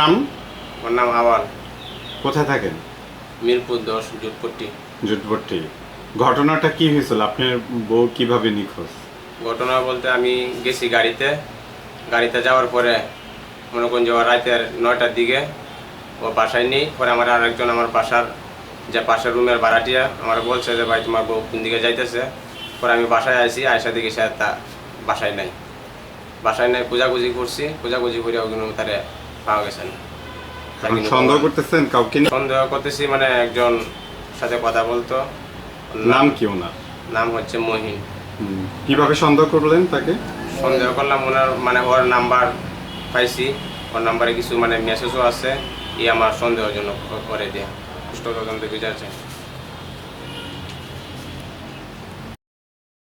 নাম? ওর নাম আওয়াল। কোথায় থাকেন? মিরপুর 10 জুটপট্টি। জুটপট্টি। ঘটনাটা কি হয়েছিল? আপনার বউ কিভাবে নিখোঁজ? ঘটনা বলতে আমি গেছি গাড়িতে যাওয়ার পরে মনে করেন যে রাতের 9টার দিকে ও বাসায় নেই। পরে আমার আরেকজন আমার যে পাশের রুমের ভাড়াটিয়া আমার বলছে যে ভাই তোমার বউ কোন দিকে যাইতেছে। পরে আমি বাসায় আসি, আয়সা দিকে সে তা বাসায় নাই। খোঁজাখুঁজি করছি, খোঁজাখুঁজি করে ওগুলো তারে পাওয়া গেছে না। এখন সন্দেহ করতেছেন কাউকে? সন্দেহ করতেছি মানে একজন সাথে কথা বলতো। নাম কি ওনার? নাম হচ্ছে মহিন। কিভাবে সন্দেহ করলেন তাকে? সন্দেহ করলাম ওর নাম্বার পাইছি, ওর নাম্বারে কিছু মেসেজও আছে, আমার সন্দেহজনক করে দেয়া। সুষ্ঠু তদন্তে বিচার চাই।